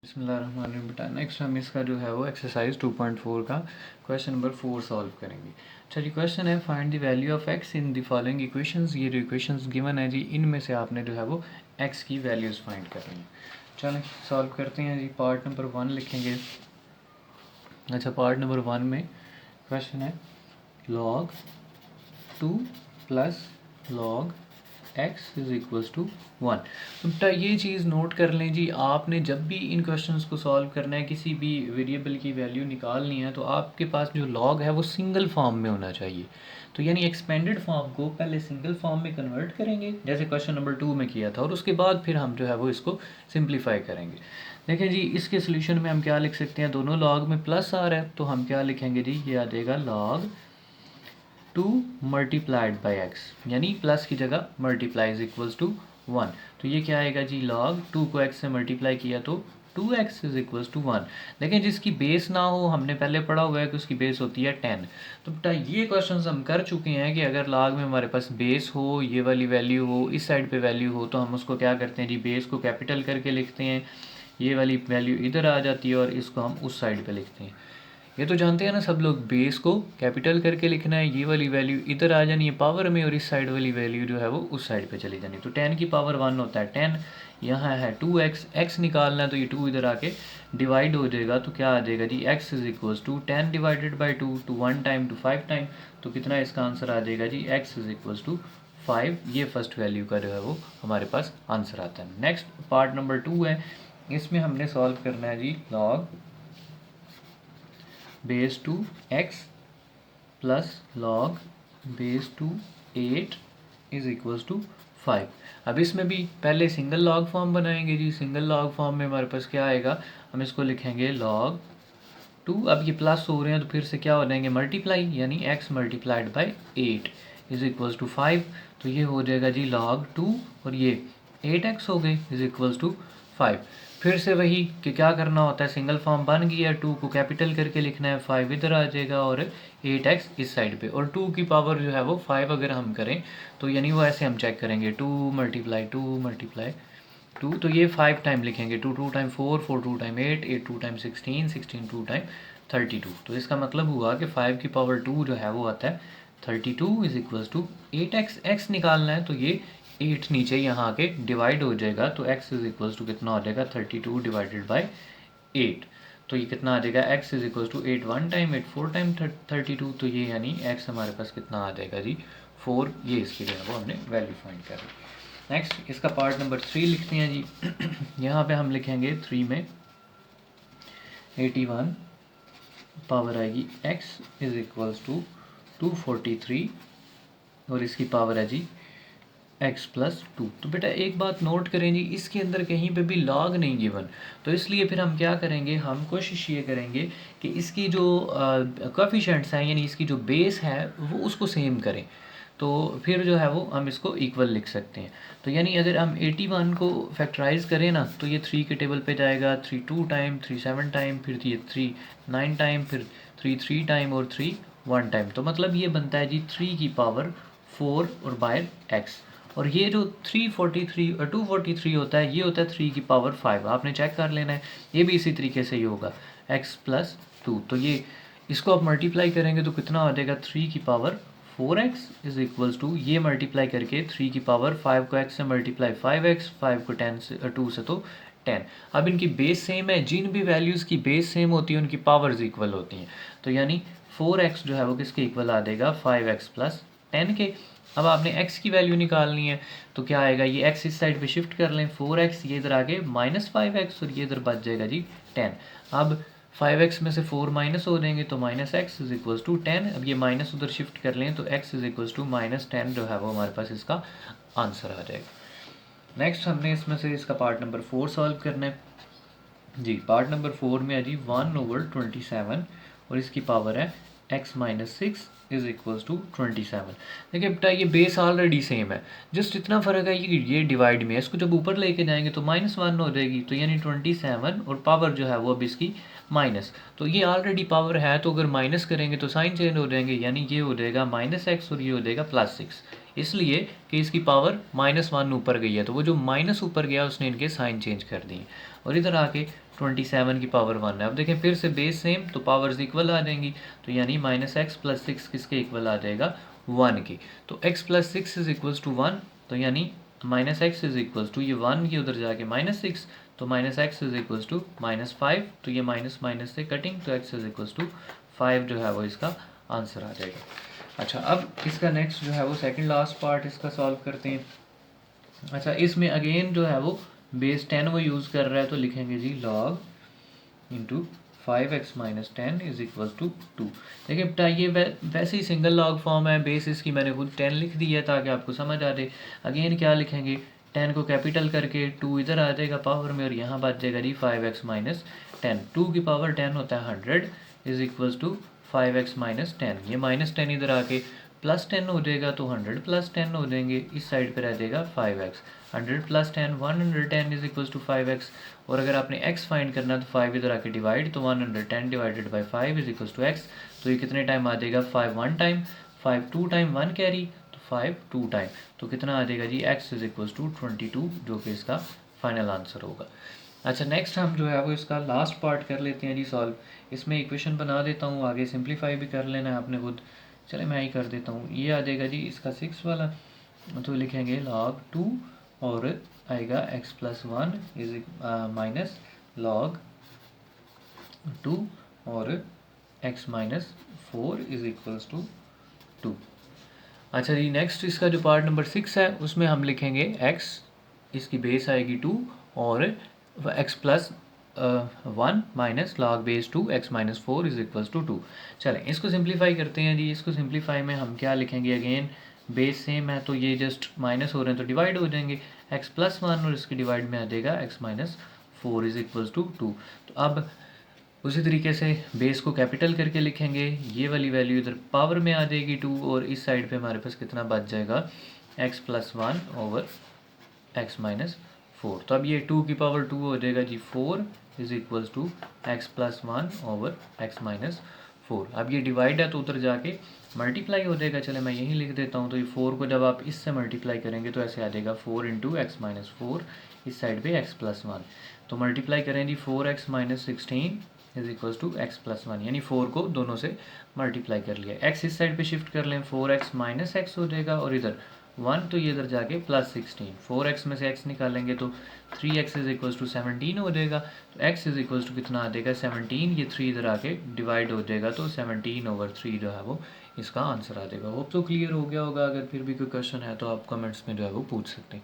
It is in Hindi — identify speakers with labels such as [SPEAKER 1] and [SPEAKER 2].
[SPEAKER 1] बिस्मिल्लाहिर्रहमानिर्रहीम। बेटा नेक्स्ट हम इसका जो है वो एक्सरसाइज 2.4 का क्वेश्चन नंबर 4 सॉल्व करेंगे। अच्छा जी, क्वेश्चन है find the value of x in the following equations. ये जो इक्वेशंस गिवन है जी, इनमें से आपने जो है वो एक्स की वैल्यूज़ फाइंड करनी है। चलें सॉल्व करते हैं जी। पार्ट नंबर 1 लिखेंगे। अच्छा, पार्ट नंबर 1 में क्वेश्चन है log 2 plus log x is equals to 1। तो बेटा ये चीज़ नोट कर लें जी, आपने जब भी इन क्वेश्चंस को सॉल्व करना है, किसी भी वेरिएबल की वैल्यू निकालनी है, तो आपके पास जो log है वो सिंगल फॉर्म में होना चाहिए। तो यानी एक्सपेंडेड फॉर्म को पहले सिंगल फॉर्म में कन्वर्ट करेंगे, जैसे क्वेश्चन नंबर 2 में किया था, और उसके बाद फिर हम जो है वो इसको सिंप्लीफाई करेंगे। देखिए जी, इसके सोल्यूशन में हम क्या लिख सकते हैं, दोनों log में प्लस आ रहा है तो हम क्या लिखेंगे जी, ये आ जाएगा log 2 मल्टीप्लाइड बाई एक्स, यानी प्लस की जगह मल्टीप्लाई इज इक्वल्स टू 1। तो ये क्या आएगा जी, log 2 को x से मल्टीप्लाई किया तो 2x इज इक्वल्स टू 1। देखें जिसकी बेस ना हो, हमने पहले पढ़ा हुआ है कि उसकी बेस होती है 10। तो बेटा ये क्वेश्चन हम कर चुके हैं कि अगर log में हमारे पास बेस हो, ये वाली वैल्यू हो, इस साइड पे वैल्यू हो, तो हम उसको क्या करते हैं जी, बेस को कैपिटल करके लिखते हैं, ये वाली वैल्यू इधर आ जाती है और इसको हम उस साइड पे लिखते हैं। ये तो जानते हैं ना सब लोग, बेस को कैपिटल करके लिखना है, ये वाली वैल्यू इधर आ जानी है पावर में, और इस साइड वाली वैल्यू जो है वो उस साइड पे चली जानी है। तो 10 की पावर 1 होता है 10, यहाँ है 2x, x निकालना है तो ये 2 इधर आके डिवाइड हो जाएगा, तो क्या आ जाएगा जी, x is equals to 10 divided by 2, two 1 time two 5 time, तो कितना इसका आंसर आ जाएगा जी, x इज इक्वल्स टू 5। ये फर्स्ट वैल्यू का जो है वो हमारे पास आंसर आता है। नेक्स्ट पार्ट नंबर 2 है, इसमें हमने सॉल्व करना है जी log base 2 x plus log base 2 8 is equals to 5। अब इसमें भी पहले सिंगल लॉग फॉर्म बनाएंगे जी। सिंगल लॉग फॉर्म में हमारे पास क्या आएगा, हम इसको लिखेंगे log 2, अब ये प्लस हो रहे हैं तो फिर से क्या हो जाएंगे, मल्टीप्लाई, यानी x multiplied by 8 is equals to 5। तो ये हो जाएगा जी log 2 और ये 8x हो गए इज इक्वल्स टू 5। फिर से वही कि क्या करना होता है, सिंगल फॉर्म बन गया, 2 को कैपिटल करके लिखना है, 5 इधर आ जाएगा और 8x इस साइड पे, और 2 की पावर जो है वो 5 अगर हम करें तो यानी वो ऐसे हम चेक करेंगे, 2 मल्टीप्लाई 2, तो ये 5 टाइम लिखेंगे, 2 टाइम 4, 4 टाइम 8, 2 टाइम 16, 2 टाइम 32। तो इसका मतलब हुआ कि 5 की पावर 2 जो है वो आता है 32 is equals to 8x। x निकालना है तो ये 8 नीचे यहाँ आके डिवाइड हो जाएगा, तो x इज इक्वल्स टू कितना हो जाएगा, 32 डिवाइडेड बाई 8। तो ये कितना आ जाएगा, x is equals to 8 1 time, 8 4 time 32। तो ये यानी x हमारे पास कितना आ जाएगा जी, 4। ये इसकी जो है वो हमने वैल्यू फाइंड कर ली। नेक्स्ट इसका पार्ट नंबर 3 लिखते हैं जी। यहाँ पे हम लिखेंगे 3 में 81 पावर आएगी x इज इक्वल्स टू 243, और इसकी पावर है जी x प्लस 2। तो बेटा एक बात नोट करें जी, इसके अंदर कहीं पे भी log नहीं गिवन, तो इसलिए फिर हम क्या करेंगे, हम कोशिश ये करेंगे कि इसकी जो कोएफिशिएंट्स हैं, यानी इसकी जो बेस है वो उसको सेम करें, तो फिर जो है वो हम इसको इक्वल लिख सकते हैं। तो यानी अगर हम 81 को फैक्टराइज करें ना, तो ये 3 के टेबल पे जाएगा, 3 2 टाइम, 3 7 टाइम, फिर ये 3 9 टाइम, फिर 3 3 टाइम और 3 1 टाइम। तो मतलब ये बनता है जी 3 की पावर 4 और बाय x। और ये जो 343 और 243 होता है, ये होता है 3 की पावर 5। आपने चेक कर लेना है, ये भी इसी तरीके से ही होगा, x प्लस 2। तो ये इसको आप मल्टीप्लाई करेंगे तो कितना आ जाएगा, 3 की power 4x is equals to, ये मल्टीप्लाई करके 3 की पावर 5 को x से मल्टीप्लाई 5x, 5 को 10 से 2 से तो 10। अब इनकी बेस सेम है, जिन भी वैल्यूज़ की बेस सेम होती है उनकी पावर्स इक्वल होती हैं। तो यानी 4x जो है वो किसके इक्वल आ जाएगा, 5x प्लस 10 के। अब आपने x की वैल्यू निकालनी है, तो क्या आएगा, ये x इस साइड पे शिफ्ट कर लें, 4x ये इधर आके -5x, और ये इधर बच जाएगा जी 10। अब 5x में से 4 माइनस हो जाएंगे तो -x इज इक्वल्स टू 10। अब ये माइनस उधर शिफ्ट कर लें तो x इज इक्वल्स टू -10 जो है वो हमारे पास इसका आंसर आ जाएगा। नेक्स्ट हमने इसमें से इसका पार्ट नंबर 4 सॉल्व करना है जी। पार्ट नंबर 4 में है जी 1/27, और इसकी पावर है x minus 6 is equals to 27। देखिए बेटा ये बेस ऑलरेडी सेम है, जस्ट इतना फ़र्क है कि ये डिवाइड में है, इसको जब ऊपर लेके जाएंगे तो -1 हो जाएगी, तो यानी 27, और पावर जो है वो अब इसकी माइनस, तो ये ऑलरेडी पावर है, तो अगर माइनस करेंगे तो साइन चेंज हो जाएंगे, यानी ये हो जाएगा -x और ये हो जाएगा +6, इसलिए कि इसकी पावर -1 ऊपर गई है, तो वो जो माइनस ऊपर गया उसने इनके साइन चेंज कर दिए, और इधर आके 27 की पावर 1 है। अब देखें फिर से बेस सेम तो पावर्स इक्वल आ जाएंगी, तो यानी -x+6 किसके इक्वल आ जाएगा 1 की। तो x+6 इज इक्वल्स टू 1, तो यानी -x इज इक्वल्स टू ये 1 की उधर जाके -6, तो -x इज इक्वल्स टू -5, तो ये माइनस माइनस से कटिंग, तो x इज इक्वल्स टू 5 जो है वो इसका आंसर आ जाएगा। अच्छा, अब इसका नेक्स्ट जो है वो सेकंड लास्ट पार्ट इसका सॉल्व करते हैं। अच्छा, इसमें अगेन जो है वो बेस 10 वो यूज़ कर रहा है, तो लिखेंगे जी log into 5x - 10 is equal to 2। देखिए बेटा ये वैसे ही सिंगल लॉग फॉर्म है, बेस इसकी मैंने खुद 10 लिख दी है ताकि आपको समझ आ जाए। अगेन क्या लिखेंगे, 10 को कैपिटल करके 2 इधर आ जाएगा पावर में और यहाँ बच जाएगा जी 5x - 10। 2 की पावर 10 होता है 100 इज इक्वल टू 5x - 10। ये -10 इधर आके +10 हो जाएगा, तो 100 + 10 हो जाएंगे, इस साइड पे रह जाएगा 5x। 100 + 10 110 is equal to 5x। और अगर आपने x फाइंड करना तो 5 इधर आके डिवाइड, तो 110 divided by 5 is equal to x। तो ये कितने टाइम आ जाएगा 5 1 टाइम, 5 2 टाइम, 1 कैरी, तो 5 2 टाइम, तो कितना आ जाएगा जी x इज इक्वल टू 22, जो कि इसका फाइनल आंसर होगा। अच्छा, नेक्स्ट हम जो है वो इसका लास्ट पार्ट कर लेते हैं जी सॉल्व। इसमें इक्वेशन बना देता हूँ, आगे सिंप्लीफाई भी कर लेना है आपने खुद। चले मैं ही कर देता हूँ। ये आ जाएगा जी इसका 6 वाला, तो लिखेंगे log 2 और आएगा x+1 इज माइनस log 2 और x - 4 इज इक्वल्स टू 2। अच्छा जी, नेक्स्ट इसका जो पार्ट नंबर 6 है उसमें हम लिखेंगे x, इसकी बेस आएगी 2 और x+1 minus log base 2 x - 4 is equals to 2। चलें इसको सिंप्लीफाई करते हैं जी। इसको सिंप्लीफाई में हम क्या लिखेंगे, अगेन बेस सेम है तो ये जस्ट माइनस हो रहे हैं तो डिवाइड हो जाएंगे, x+1 और इसकी डिवाइड में आ जाएगा x - 4 इज इक्वल्स टू 2। तो अब उसी तरीके से बेस को कैपिटल करके लिखेंगे, ये वाली वैल्यू इधर पावर में आ जाएगी 2 और इस साइड पे हमारे पास कितना बच जाएगा x+1 ओवर x - 4। तो अब ये 2 की पावर 2 हो जाएगा जी 4 is equals to x+1 over x - 4। अब ये डिवाइड है तो उधर जाके मल्टीप्लाई हो जाएगा। चले मैं यहीं लिख देता हूँ, तो ये 4 को जब आप इससे मल्टीप्लाई करेंगे तो ऐसे आ जाएगा 4 इंटू x - 4, इस साइड पे x+1, तो मल्टीप्लाई करें जी 4x - 16 is equals to x+1, यानी 4 को दोनों से मल्टीप्लाई कर लिया। x इस साइड पे शिफ्ट कर लें, 4x - x हो जाएगा और इधर 1 तो ये इधर जाके +16, 4x में से x निकालेंगे तो 3x इज इक्वल्स टू 17 हो जाएगा। तो x इज इक्वल्स टू कितना आ जाएगा 17, ये 3 इधर आके डिवाइड हो जाएगा, तो 17/3 जो है वो इसका आंसर आ जाएगा। होप तो क्लियर हो गया होगा। अगर फिर भी कोई क्वेश्चन है तो आप कमेंट्स में जो है वो पूछ सकते हैं।